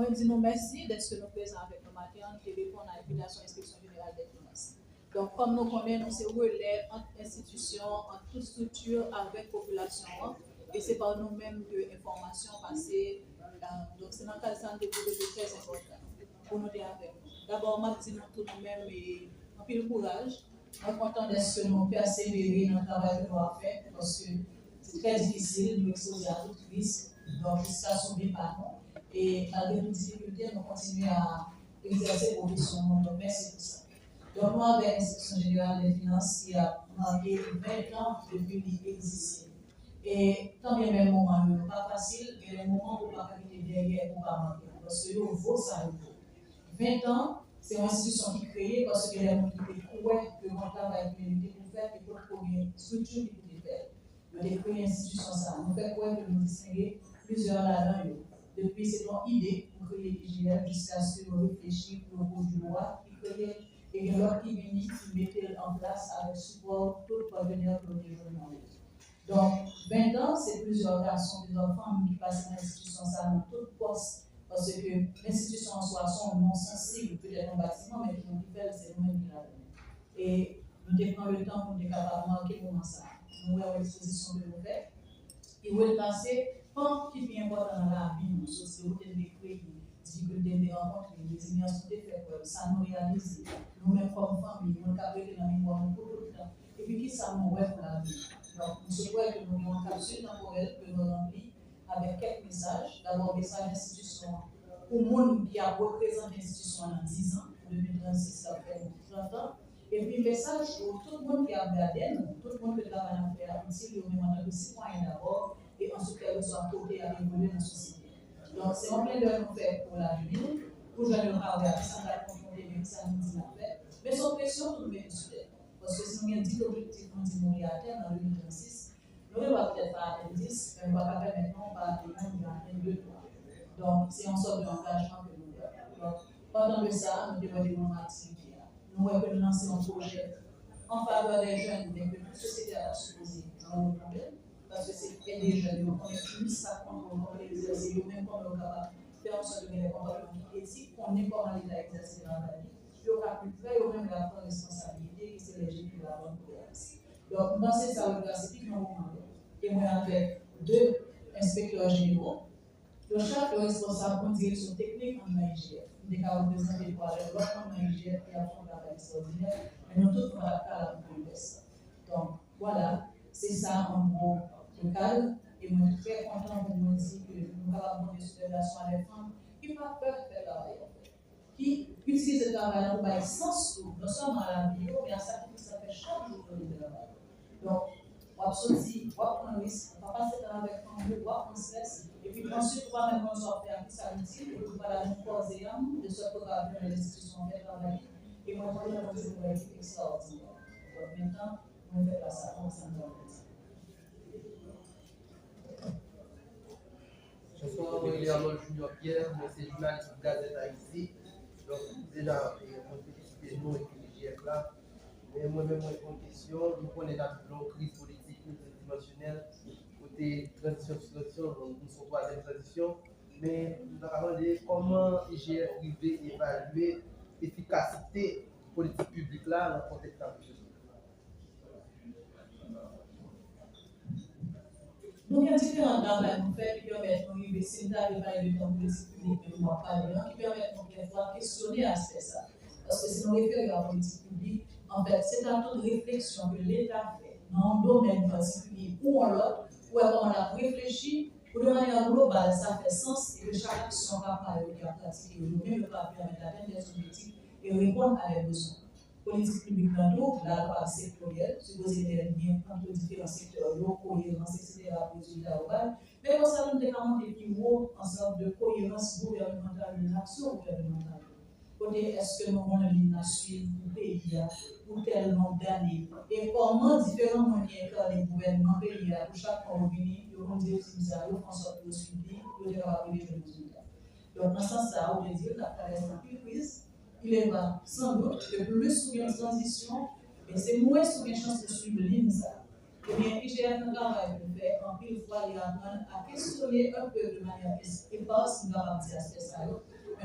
moi, je dis nous merci d'être nous présents avec nous matin et répondre à l'invitation de l'inspection générale des finances. Donc, comme nous connaissons, c'est relais entre institutions, entre toutes structures avec la population. Et c'est par nous-mêmes que l'information passée. Donc, c'est dans le cadre de très important pour nous dire avec nous. D'abord, moi, je dis nous tout nous-mêmes et un peu de courage. Je suis content d'être que nous persévérer dans le travail que nous avons fait parce que c'est très difficile de nous exposer à tout risque. Donc, jusqu'à sauver par nous. Et malgré toutes les difficultés, nous continuons à exercer professionnellement. Donc, merci pour ça. Donc, moi, avec l'Inspection générale des finances qui a marqué 20 ans depuis qu'il existe. Et tant bien même moment, ce n'est pas facile, il y a des moments où on ne peut pas derrière pour ne pas manquer. Parce que il faut ça, il faut. 20 ans, c'est une institution qui est créée parce que les gens qui croient que mon travail est pour faire, et pour une structure qui peut faire. Nous avons créé une institution, ça. Nous faisons quoi que nous distinguer plusieurs là-dedans. Depuis, c'est une idée pour créer l'IGF jusqu'à ce que nous réfléchissions pour le projet de loi qui crée et l'autre qui vient qui mettait en place avec support tout partenaire pour le développement. Donc, 20 ans, c'est plusieurs garçons, des enfants qui passent dans l'institution, ça dans tout poste, parce que l'institution en soi, sont non sensibles, peut-être un bâtiment, mais qui nous fait, c'est nous-mêmes qui l'avons. Et nous devons le temps pour être capable de marquer comment ça. Nous avons l'exposition que nous faisons. Et où est passé, quand qui est important dans la vie, nous, c'est où est décrit, difficultés des rencontres, les résiliences des faits, ça nous réalise, nous-mêmes comme famille, nous avons été dans la mémoire pour tout le temps. Et puis, qui ça nous ouais pour la vie? Donc, nous souhaitons que nous ayons une capsule temporelle que nous remplissons avec quelques messages. D'abord, message d'institution pour le monde qui a représenté l'institution en 10 ans, en 2036, ça fait 30 ans. Et puis, message pour tout le monde qui a regardé, tout le monde qui travaille dans la utile, au même en tant que citoyen d'abord, et ensuite qu'elle soit portée à évoluer dans la société. Donc, c'est un plein de nous faire pour l'avenir, pour jouer le travail, sans la confronter, même si nous dit la fait. Mais sans pression, nous mettons sur terre. Parce que si nous avons 10 objectifs, nous disons nous atteindre en 2036, nous ne pouvons peut-être pas atteindre 10, mais nous ne pouvons pas maintenant pas atteindre 2, 3. Donc, c'est une sorte d'engagement que nous avons. Donc, pendant de ça, nous devons développer l'activité. Nous avons lancé un projet en faveur des jeunes, mais que toute société a supposé dans le problème. Parce que c'est des jeunes, on connaît plus ça quand on les exercer, même quand on est capable de faire en sorte de les comportements éthiques, qu'on est comment les exercer dans la vie. Puis on a pu faire, on même la responsabilité, qui c'est les gens qui la bonne cohérence. Donc, dans ces salles, c'est tout le monde. Et moi, avec 2 inspecteurs généraux, le chef est responsable de direction technique en IGF. Nous avons représenté par l'autre en IGF qui a fait un travail extraordinaire, mais nous tous, on a pas la ça. Donc, voilà, c'est ça en gros le cadre. Et moi, je suis très content de vous dire que nous avons des supervisions à des femmes qui n'ont pas peur de faire le travail, qui utilisent le travail pour faire sens, non seulement à la vie, mais à ça qui ça fait chaque jour de le travail. Donc, on va sortir, on va prendre un risque, on va passer dans avec un peu, on va prendre stress, et puis ensuite, on va même sortir à qui ça utile, et puis voilà, nous poser de ce programme de l'institution de travail. Et moi, je vais vous dire une équipe extraordinaire. Donc maintenant, on fait passer à l'ensemble. Bonsoir, moi, je Arnold Junior Pierre, je suis journaliste de Gazette Haïti. Donc, déjà, on félicite nous et l'IGF là. Mais moi-même, moi, une question, nous connaissons la crise politique multidimensionnelle, côté transition, nous sommes troisième transition. Mais nous avons demandé comment l'IGF privé évaluer l'efficacité politique publique là dans le contexte actuel. Donc, il y a différents travaux qu'on fait qui permettent de nous si nous avons parlé de temps politique publique, mais nous ne parlons pas qui permettent de questionner à ça. Parce que si nous référons à la politique publique, en fait, c'est un temps de réflexion que l'État fait dans un domaine particulier ou en l'autre, où on a réfléchi pour de manière globale, ça fait sens et que chaque action capable de pratiquer, nous-mêmes, ne pas permettre d'atteindre des objectifs et répondre à des besoins. Politique publique dans tout, la loi sectorielle, supposée être bien entre différents secteurs, l'eau, cohérence, etc., pour les résultats globaux. Mais pour ça, nous devons des plus haut en sorte de cohérence gouvernementale de l'action gouvernementale. Côté, est-ce que nous avons une ligne à suivre pour le pays, pour tel nombre d'années, et comment différents moyens que les gouvernements pays, pour chaque revenu, ils vont dire utiliser, ils font en sorte de suivre, pour les résultats. Donc, dans ce sens-là, on veut dire, la traversée plus prise. Il est là, sans doute, que plus sous une transition, et c'est moins sous une chance de suivre l'INSA. Eh bien, IGF nous travaille de faire en pile fois les apprendre à questionner un peu de manière éparse, nous avons dit à ce ça,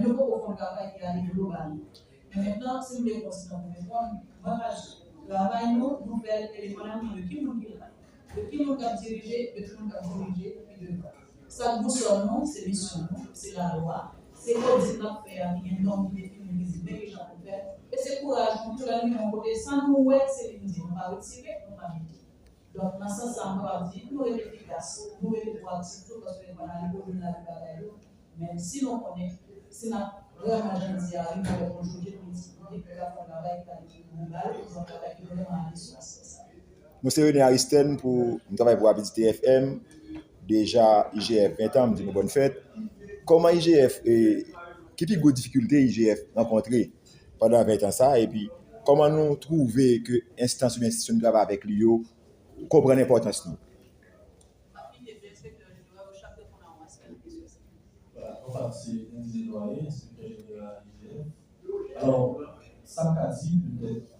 Mais nous pouvons faire un travail qui est global. Mais maintenant, si nous voulons considérer le travail, nous faisons indépendamment de qui nous dirige, de qui nous a dirigé, de qui nous a dirigé, et de quoi. Ça nous sommes, c'est mission, c'est la loi, c'est l'audit qu'on fait, il y a une norme qui définit les gens pour faire. Et c'est courage, nous faisons un côté sans nous, c'est limité, on va retirer, on va mettre. Donc, dans ce sens, on va dire, nous sommes efficaces, nous sommes proactifs, parce que nous avons de la vie, même si nous connaissons, si nous avons vraiment dit, arrive avec un projet politique, que la travail qui est global, un travail qui est vraiment allé sur ça. Nous sommes venus à Aristène pour travailler pour Habitité FM. Déjà, IGF 20 ans, me dit une bonne fête. Comment IGF et quelle est la difficulté IGF rencontrée pendant 20 ans ça, et puis comment nous trouver que instance ou institution de travail avec lui comprend l'importance nous. Voilà, enfin, c'est un des doyens, inspecteur général IGF. Alors, ça m'a dit peut-être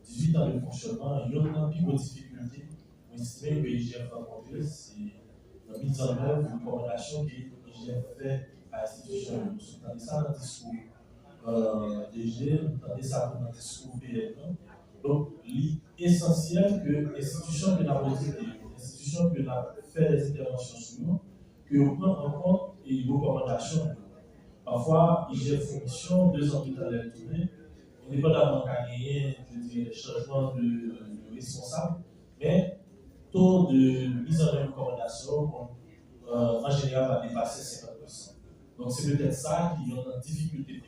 18 ans de fonctionnement, il y a une plus grosse difficulté pour estimer que l'IGF a rencontré, c'est la mise en œuvre de recommandations que l'IGF fait à l'institution. Vous entendez ça dans le discours DG, vous entendez ça dans le discours PN. Donc, l'essentiel que l'institution que nous avons dit, l'institution que nous avons fait des interventions sur nous, que nous prenons en compte les recommandations. Parfois, IGF fonction, 2 ans plus tard, elle est tournée, indépendamment qu'à gagner, je dirais, changement de responsable, mais taux de mise en œuvre de recommandations, en général, va dépasser 50%. Donc, c'est peut-être ça qui est une difficulté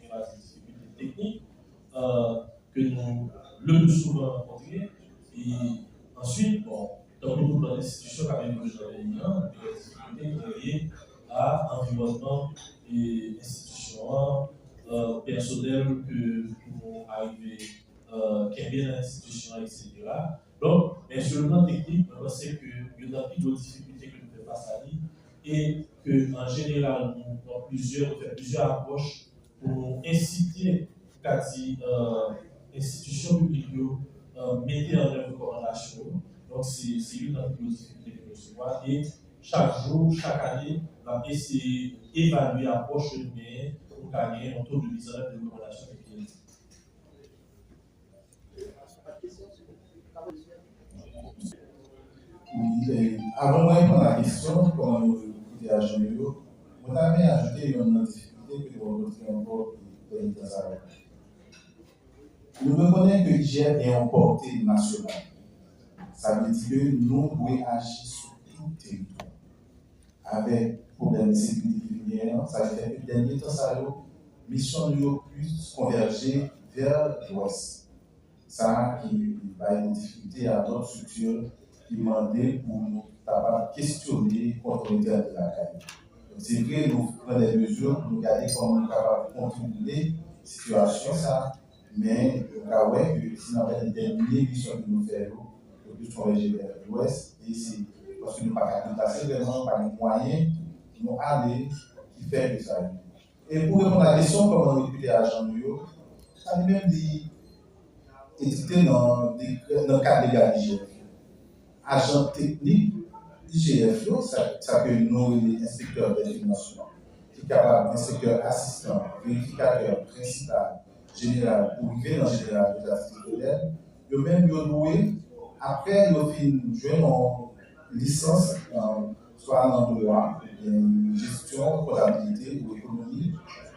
technique que nous le plus souvent rencontrés. Et ensuite, bon, dans beaucoup d'institutions, quand même, que j'en ai mis, il y a des difficultés liées à l'environnement et institution, personnel que nous arrivons, qui est bien dans l'institution, etc. Donc, mais sur le plan technique, on sait qu'il y a plus de difficultés que nous faisons face à lui et qu'en général, nous avons plusieurs approches pour inciter quasi institutions publiques mettez en œuvre recommandations. Donc, c'est une des difficultés que nous recevons. Et chaque jour, chaque année, on va essayer d'évaluer l'approche de nous pour gagner un taux de mise en œuvre de recommandations. Oui, avant de répondre à la question, comment nous écouter à Jean-Louis, on a bien ajouté une difficulté que nous rencontrons encore dans sa vie. Nous reconnaissons que l'IGF est en portée nationale. Ça veut dire que nous devons agir sur tout le territoire. Avec problème de sécurité criminelle, ça veut dire que les derniers temps, ça a mission de plus converger vers l'ouest. Ça qui va être une difficulté à d'autres structures qui demandent pour nous questionner contre l'intérêt de la CAI. C'est vrai, nous prenons des mesures pour nous garder comment nous sommes capables de contribuer à la situation, ça, mais que si nous avons déterminé mission que nous faisons, le plus converger vers l'ouest, et c'est parce que nous n'avons pas déplacer vraiment par les moyens qui nous aller qui fait que ça. Et pour répondre à la question, comment recruter agent New ça lui même dit édité dans le cadre légal d'IGF. Agent technique d'IGF, ça peut nous les inspecteurs des finances, qui est capable, inspecteur assistant, vérificateur principal, général, ou arriver dans le général de la sécurité, il même loué, après il jouer en licence, soit en droit, gestion, comptabilité ou économie,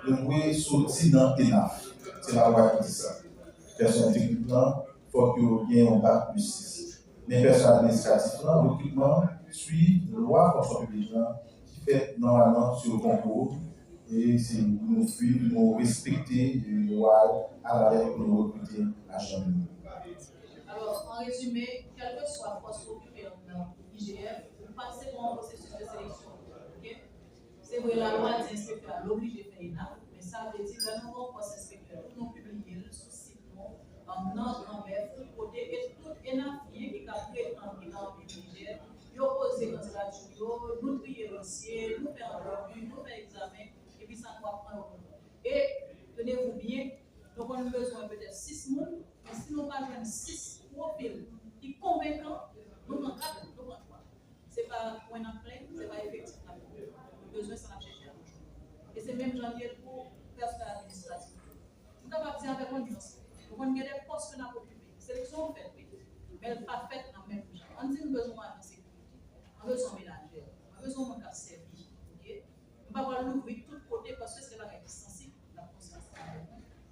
il loué sorti dans l'ENAF. C'est la loi qui dit ça. Personne techniquement, il faut qu'il y ait un bac plus 6. Mais personne administrative, le recrutement suit la loi fonction publique qui fait normalement sur le concours. Et c'est nous suivre, nous respecter les lois à la lettre pour nous recruter à chaque niveau. Alors, en résumé, quelle que soit la poste occupée dans l'IGF, vous passez par un processus de sélection. Okay? C'est vrai, la loi dit inspecteur l'oblige de faire ENAF, mais ça veut dire que nous avons poste inspecteur, nous publions sur le site, en notre grand-mère, et tout ENAF qui a prétendu dans l'IGF, nous posons candidature, nous trions le dossier, nous faisons un revue, nous faisons examen, et puis ça nous va prendre. Et tenez-vous bien, donc on a besoin peut-être 6 mois, mais si nous n'avons pas 6 profils qui sont convaincants, nous prenons 4, nous prenons 3. Ce n'est pas point en plein, ce n'est pas effectif. Le besoin, c'est la chercher à nous. Et c'est même janvier pour pas dire avec une nuance. On a des postes qu'on a occupés. Sélection faite, mais elle pas faite dans le même genre. On dit nous besoin de sécurité, on a besoin de ménagère, on a besoin de servir. On va pas l'ouvrir de tous côtés parce que c'est la sensible, la conscience.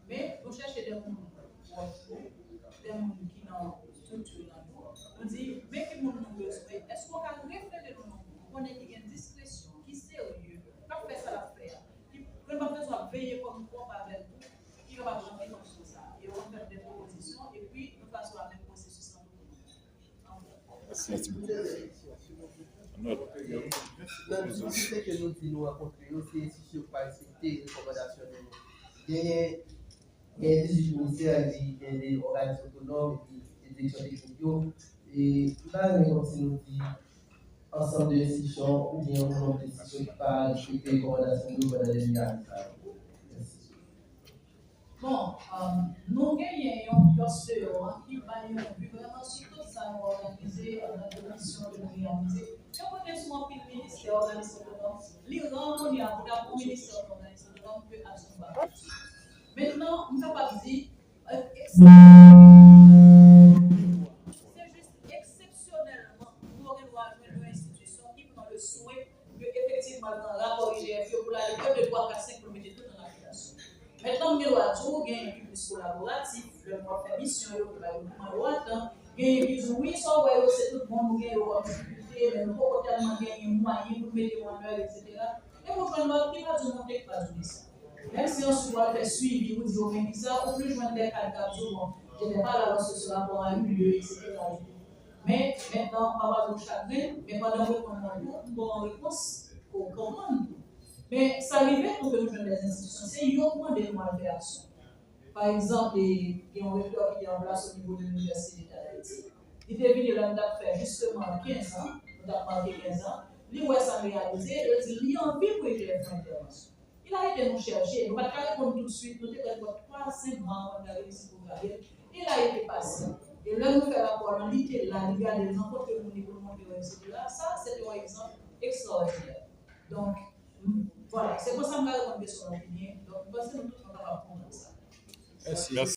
Mais vous cherchez des gens des gens qui n'ont structure dans le monde. On dit, mais qui nous besoin, est-ce qu'on a réfléchi dans nous? On est qui a une discrétion, qui est sérieux, quand on fait ça la faire, qui ne va pas besoin de veiller comme nous avec vous, qui ne va pas changer comme ça. Et on fait des propositions et puis nous faisons la même processus dans nous. Merci beaucoup. La difficulté que nous disons rencontrer, c'est si je ne pas respecter les recommandations de nous. Il y a des ministères, il y a des organismes autonomes, des directions techniques. Et là, comme si nous disons, ensemble d'institutions ou bien un nombre d'institutions qui ne pas respecter les recommandations de nous pendant les milliards. Bon, nous gagnons un poste qui va vraiment sur tout ça, nous organiser notre commission de nous réaliser. Quand on est sur un ministère organisé autonome, l'Iran, on y a pour ministère organisé autonome peut assumer. Maintenant, on ne peut pas dire, c'est juste exceptionnellement, nous aurons une institution qui prend le souhait que, effectivement, dans le rapport IGF, pour la de 3 à 5 km tout dans l'application. Maintenant, nous avons un plus collaboratif, le monde fait mission, le gouvernement, il y a oui, ça, c'est tout le monde qui a des difficultés, mais nous pouvons tellement gagner moyens pour mettre en œuvre, etc. Et pour prendre qui va tout monter, pas tout ça. Même si on se doit faire suivi, vous dites, mais ça, au plus je vais des cas de jour, je n'ai pas la ce rapport à un lieu, etc. Mais maintenant, on va avoir du chagrin, mais pendant que nous avons une réponse pour comprendre. Mais ça arrivait pour que nous jeunes des institutions, c'est une augmentation des moyens d'action. Par exemple, il y a un recteur qui est en place au niveau de l'Université d'Haïti. Il est venu là, nous fait justement 15 ans, nous avons marqué 15 ans, lui, où ça réalisé, il dit, il y a envie pour qu'il ait fait intervention. Il a été nous chercher, nous ne pouvons pas répondre tout de suite, nous avons 3 à 5 mois avant d'arriver ici pour garder. Il a été patient. Et là, nous faisons rapport, on lit là, il y a des enfants que nous devons montrer, etc. Ça, c'est un exemple extraordinaire. Donc, voilà, c'est pour ça que nous avons sur l'opinion. Donc, voici nous tous capables de prendre ça. Merci.